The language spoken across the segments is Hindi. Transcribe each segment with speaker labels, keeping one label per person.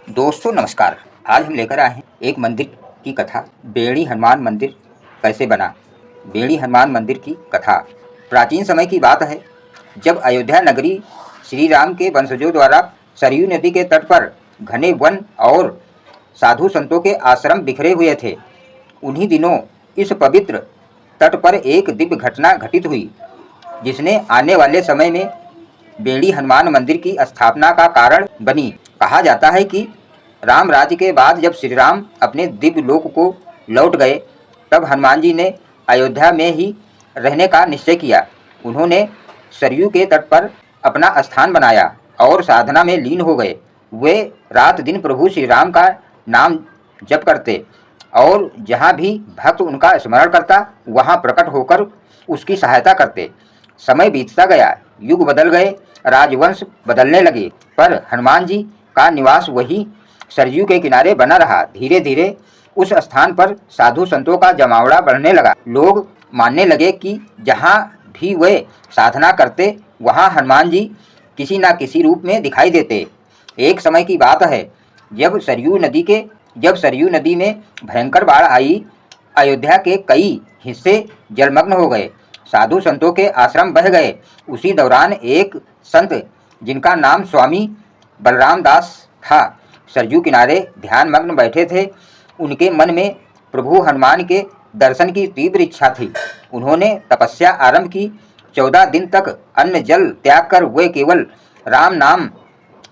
Speaker 1: दोस्तों नमस्कार। आज हम लेकर आए हैं एक मंदिर की कथा। बेड़ी हनुमान मंदिर कैसे बना। बेड़ी हनुमान मंदिर की कथा प्राचीन समय की बात है, जब अयोध्या नगरी श्री राम के वंशजों द्वारा सरयू नदी के तट पर घने वन और साधु संतों के आश्रम बिखरे हुए थे। उन्हीं दिनों इस पवित्र तट पर एक दिव्य घटना घटित हुई, जिसने आने वाले समय में बेड़ी हनुमान मंदिर की स्थापना का कारण बनी। कहा जाता है कि राम राज्य के बाद जब श्री राम अपने दिव्य लोक को लौट गए, तब हनुमान जी ने अयोध्या में ही रहने का निश्चय किया। उन्होंने सरयू के तट पर अपना स्थान बनाया और साधना में लीन हो गए। वे रात दिन प्रभु श्री राम का नाम जप करते और जहाँ भी भक्त उनका स्मरण करता, वहाँ प्रकट होकर उसकी सहायता करते। समय बीतता गया, युग बदल गए, राजवंश बदलने लगे, पर हनुमान जी का निवास वही सरयू के किनारे बना रहा। धीरे धीरे उस स्थान पर साधु संतों का जमावड़ा बढ़ने लगा। लोग मानने लगे कि जहाँ भी वे साधना करते, वहाँ हनुमान जी किसी न किसी रूप में दिखाई देते। एक समय की बात है, जब सरयू नदी में भयंकर बाढ़ आई, अयोध्या के कई हिस्से जलमग्न हो गए, साधु संतों के आश्रम बह गए। उसी दौरान एक संत, जिनका नाम स्वामी बलराम दास था, सरयू किनारे ध्यान मग्न बैठे थे। उनके मन में प्रभु हनुमान के दर्शन की तीव्र इच्छा थी। उन्होंने तपस्या आरंभ की। 14 दिन तक अन्न जल त्याग कर वे केवल राम नाम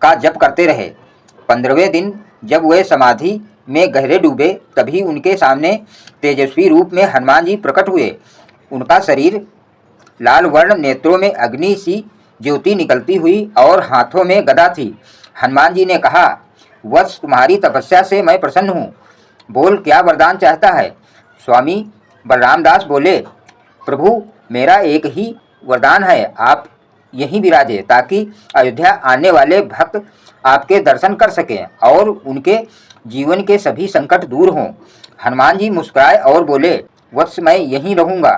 Speaker 1: का जप करते रहे। 15वें दिन जब वे समाधि में गहरे डूबे, तभी उनके सामने तेजस्वी रूप में हनुमान जी प्रकट हुए। उनका शरीर लाल वर्ण, नेत्रों में अग्नि सी ज्योति निकलती हुई और हाथों में गदा थी। हनुमान जी ने कहा, वत्स, तुम्हारी तपस्या से मैं प्रसन्न हूँ। बोल, क्या वरदान चाहता है। स्वामी बलराम दास बोले, प्रभु, मेरा एक ही वरदान है, आप यहीं विराजे, ताकि अयोध्या आने वाले भक्त आपके दर्शन कर सकें और उनके जीवन के सभी संकट दूर हों। हनुमान जी मुस्कुराए और बोले, वत्स, मैं यहीं रहूँगा,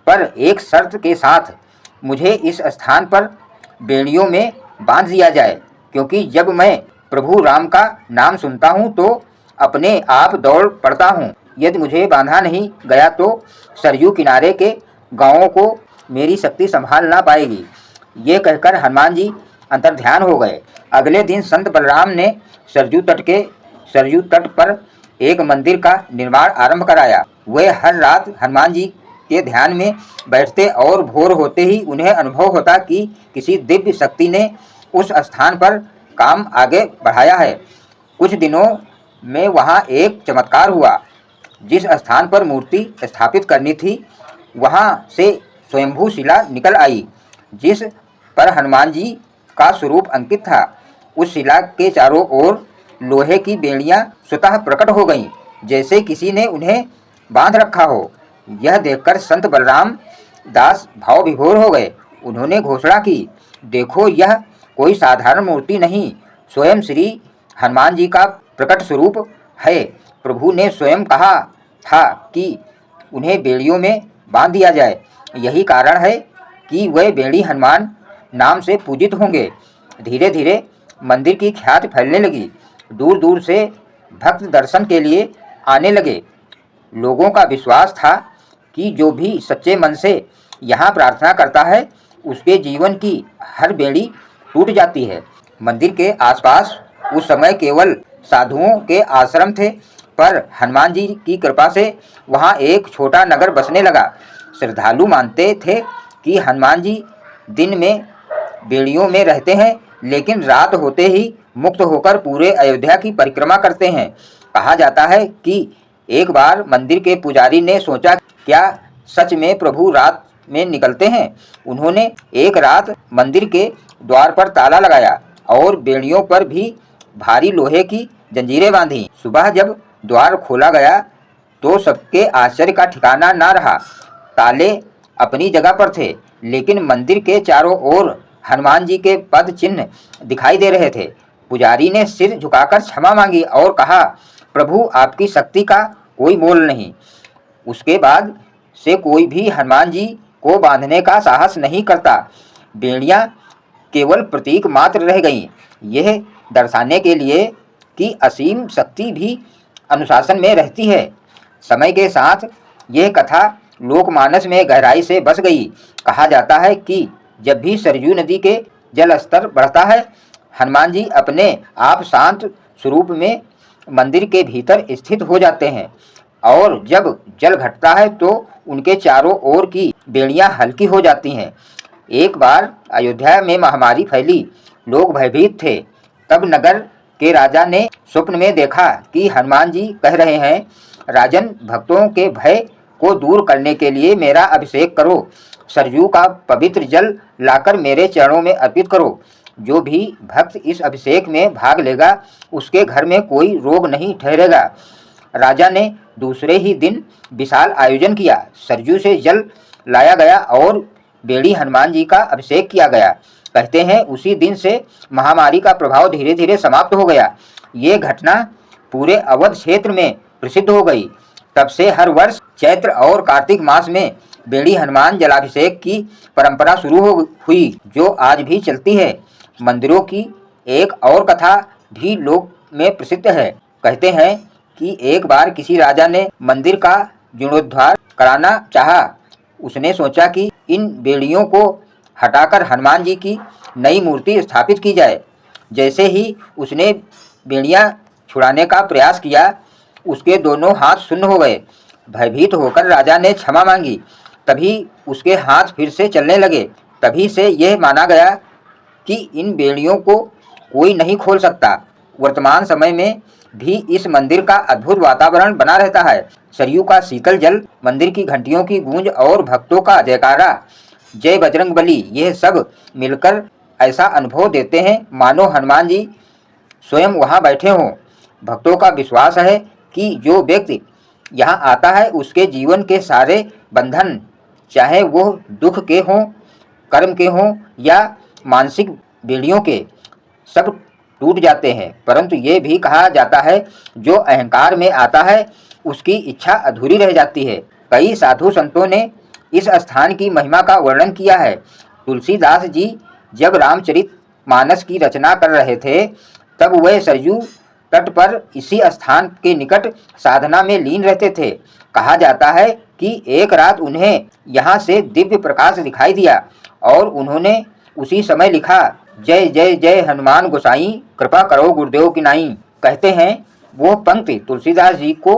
Speaker 1: पर एक शर्त के साथ। मुझे इस स्थान पर बेड़ियों में बांध दिया जाए, क्योंकि जब मैं प्रभु राम का नाम सुनता हूँ तो अपने आप दौड़ पड़ता हूँ। यदि मुझे बांधा नहीं गया तो सरयू किनारे के गांवों को मेरी शक्ति संभाल ना पाएगी। ये कहकर हनुमान जी अंतर्ध्यान हो गए। अगले दिन संत बलराम ने सरयू तट पर एक मंदिर का निर्माण आरंभ कराया। वे हर रात हनुमान जी के ध्यान में बैठते और भोर होते ही उन्हें अनुभव होता कि किसी दिव्य शक्ति ने उस स्थान पर काम आगे बढ़ाया है। कुछ दिनों में वहाँ एक चमत्कार हुआ। जिस स्थान पर मूर्ति स्थापित करनी थी, वहाँ से स्वयंभू शिला निकल आई, जिस पर हनुमान जी का स्वरूप अंकित था। उस शिला के चारों ओर लोहे की बेड़ियां स्वतः प्रकट हो गईं, जैसे किसी ने उन्हें बांध रखा हो। यह देखकर संत बलराम दास भाव विभोर हो गए। उन्होंने घोषणा की, देखो, यह कोई साधारण मूर्ति नहीं, स्वयं श्री हनुमान जी का प्रकट स्वरूप है। प्रभु ने स्वयं कहा था कि उन्हें बेड़ियों में बांध दिया जाए। यही कारण है कि वे बेड़ी हनुमान नाम से पूजित होंगे। धीरे धीरे मंदिर की ख्याति फैलने लगी। दूर दूर से भक्त दर्शन के लिए आने लगे। लोगों का विश्वास था कि जो भी सच्चे मन से यहाँ प्रार्थना करता है, उसके जीवन की हर बेड़ी टूट जाती है। मंदिर के आसपास उस समय केवल साधुओं के आश्रम थे, पर हनुमान जी की कृपा से वहाँ एक छोटा नगर बसने लगा। श्रद्धालु मानते थे कि हनुमान जी दिन में बेड़ियों में रहते हैं, लेकिन रात होते ही मुक्त होकर पूरे अयोध्या की परिक्रमा करते हैं। कहा जाता है कि एक बार मंदिर के पुजारी ने सोचा, क्या सच में प्रभु रात में निकलते हैं। उन्होंने एक रात मंदिर के द्वार पर ताला लगाया और बेड़ियों पर भी भारी लोहे की जंजीरें बांधी। सुबह जब द्वार खोला गया तो सबके आश्चर्य का ठिकाना ना रहा। ताले अपनी जगह पर थे, लेकिन मंदिर के चारों ओर हनुमान जी के पद चिन्ह दिखाई दे रहे थे। पुजारी ने सिर झुकाकर क्षमा मांगी और कहा, प्रभु, आपकी शक्ति का कोई मोल नहीं। उसके बाद से कोई भी हनुमान जी को बांधने का साहस नहीं करता। बेड़ियां केवल प्रतीक मात्र रह गईं। यह दर्शाने के लिए की असीम शक्ति भी अनुशासन में रहती है। समय के साथ यह कथा लोकमानस में गहराई से बस गई। कहा जाता है कि जब भी सरयू नदी के जल स्तर बढ़ता है, हनुमान जी अपने आप शांत स्वरूप में मंदिर के भीतर स्थित हो जाते हैं, और जब जल घटता है तो उनके चारों ओर की बेड़ियां हल्की हो जाती हैं। एक बार अयोध्या में महामारी फैली, लोग भयभीत थे। तब नगर के राजा ने स्वप्न में देखा कि हनुमान जी कह रहे हैं, राजन, भक्तों के भय को दूर करने के लिए मेरा अभिषेक करो, सरयू का पवित्र जल लाकर मेरे चरणों में अर्पित करो। जो भी भक्त इस अभिषेक में भाग लेगा उसके घर में कोई रोग नहीं ठहरेगा। राजा ने दूसरे ही दिन विशाल आयोजन किया। सरयू से जल लाया गया और बेड़ी हनुमान जी का अभिषेक किया गया। कहते हैं उसी दिन से महामारी का प्रभाव धीरे धीरे समाप्त हो गया। ये घटना पूरे अवध क्षेत्र में प्रसिद्ध हो गई। तब से हर वर्ष चैत्र और कार्तिक मास में बेड़ी हनुमान जलाभिषेक की परंपरा शुरू हुई, जो आज भी चलती है। मंदिरों की एक और कथा भी लोक में प्रसिद्ध है। कहते हैं कि एक बार किसी राजा ने मंदिर का जीर्णोद्धार कराना चाहा। उसने सोचा कि इन बेड़ियों को हटाकर हनुमान जी की नई मूर्ति स्थापित की जाए। जैसे ही उसने बेड़ियां छुड़ाने का प्रयास किया, उसके दोनों हाथ शून्य हो गए। भयभीत होकर राजा ने क्षमा मांगी। तभी उसके हाथ फिर से चलने लगे। तभी से यह माना गया कि इन बेड़ियों को कोई नहीं खोल सकता। वर्तमान समय में भी इस मंदिर का अद्भुत वातावरण बना रहता है। सरयू का शीतल जल, मंदिर की घंटियों की गूंज और भक्तों का जयकारा, जय बजरंगबली, यह सब मिलकर ऐसा अनुभव देते हैं मानो हनुमान जी स्वयं वहां बैठे हों। भक्तों का विश्वास है कि जो व्यक्ति यहाँ आता है उसके जीवन के सारे बंधन, चाहे वो दुख के हों, कर्म के हों या मानसिक बेड़ियों के, सब टूट जाते हैं। परंतु ये भी कहा जाता है जो अहंकार में आता है उसकी इच्छा अधूरी रह जाती है। कई साधु संतों ने इस स्थान की महिमा का वर्णन किया है। तुलसीदास जी जब रामचरित मानस की रचना कर रहे थे तब वह सरयू तट पर इसी स्थान के निकट साधना में लीन रहते थे। कहा जाता है कि एक रात उन्हें यहाँ से दिव्य प्रकाश दिखाई दिया और उन्होंने उसी समय लिखा, जय जय जय हनुमान गोसाई, कृपा करो गुरुदेव की नाई। कहते हैं वो पंक्ति तुलसीदास जी को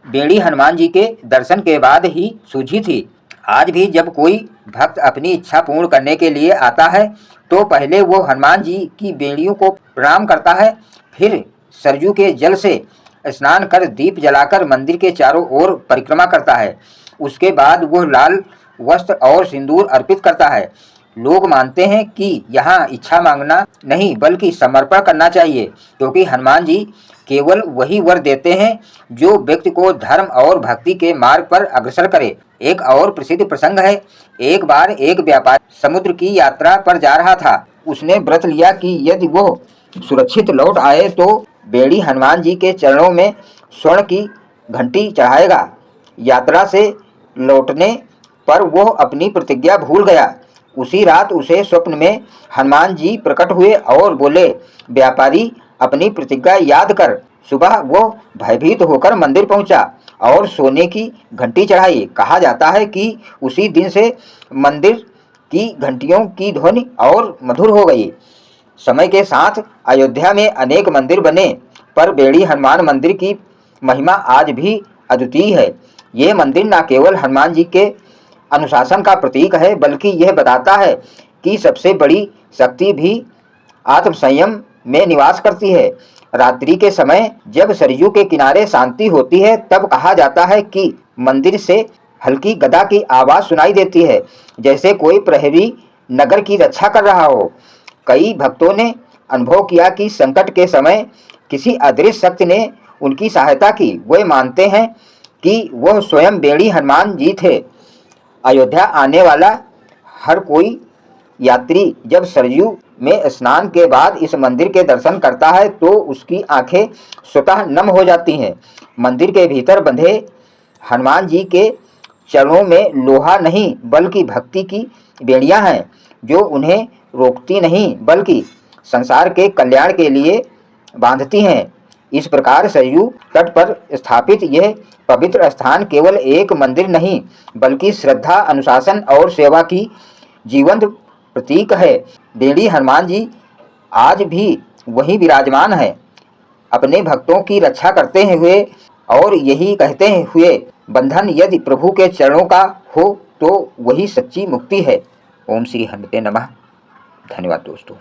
Speaker 1: बेड़ी हनुमान जी के दर्शन के बाद ही सूझी थी। आज भी जब कोई भक्त अपनी इच्छा पूर्ण करने के लिए आता है तो पहले वो हनुमान जी की बेड़ियों को प्रणाम करता है, फिर सरयू के जल से स्नान कर दीप जलाकर मंदिर के चारों ओर परिक्रमा करता है। उसके बाद वह लाल वस्त्र और सिंदूर अर्पित करता है। लोग मानते हैं कि यहाँ इच्छा मांगना नहीं बल्कि समर्पण करना चाहिए, क्योंकि हनुमान जी केवल वही वर देते हैं जो व्यक्ति को धर्म और भक्ति के मार्ग पर अग्रसर करे। एक और प्रसिद्ध प्रसंग है। एक बार एक व्यापारी समुद्र की यात्रा पर जा रहा था। उसने व्रत लिया कि यदि वो सुरक्षित लौट आए तो बेड़ी हनुमान जी के चरणों में स्वर्ण की घंटी चढ़ाएगा। यात्रा से लौटने पर वो अपनी प्रतिज्ञा भूल गया। उसी रात उसे स्वप्न में हनुमान जी प्रकट हुए और बोले, व्यापारी अपनी प्रतिज्ञा याद कर। सुबह वो भयभीत होकर मंदिर पहुंचा और सोने की घंटी चढ़ाई। कहा जाता है कि उसी दिन से मंदिर की घंटियों की ध्वनि और मधुर हो गई। समय के साथ अयोध्या में अनेक मंदिर बने, पर बेड़ी हनुमान मंदिर की महिमा आज भी अद्वितीय है। ये मंदिर न केवल हनुमान जी के अनुशासन का प्रतीक है, बल्कि यह बताता है कि सबसे बड़ी शक्ति भी आत्मसंयम में निवास करती है। रात्रि के समय जब सरयू के किनारे शांति होती है तब कहा जाता है कि मंदिर से हल्की गदा की आवाज़ सुनाई देती है, जैसे कोई प्रहरी नगर की रक्षा कर रहा हो। कई भक्तों ने अनुभव किया कि संकट के समय किसी अदृश्य शक्ति ने उनकी सहायता की। वे मानते हैं कि वह स्वयं बेड़ी हनुमान जी थे। अयोध्या आने वाला हर कोई यात्री जब सरयू में स्नान के बाद इस मंदिर के दर्शन करता है तो उसकी आंखें स्वतः नम हो जाती हैं। मंदिर के भीतर बंधे हनुमान जी के चरणों में लोहा नहीं बल्कि भक्ति की बेड़ियां हैं, जो उन्हें रोकती नहीं बल्कि संसार के कल्याण के लिए बांधती हैं। इस प्रकार सरयू तट पर स्थापित यह पवित्र स्थान केवल एक मंदिर नहीं बल्कि श्रद्धा, अनुशासन और सेवा की जीवंत प्रतीक है। बेड़ी हनुमान जी आज भी वही विराजमान है, अपने भक्तों की रक्षा करते हुए और यही कहते हुए, बंधन यदि प्रभु के चरणों का हो तो वही सच्ची मुक्ति है। ओम श्री हनुमते नमः। धन्यवाद दोस्तों।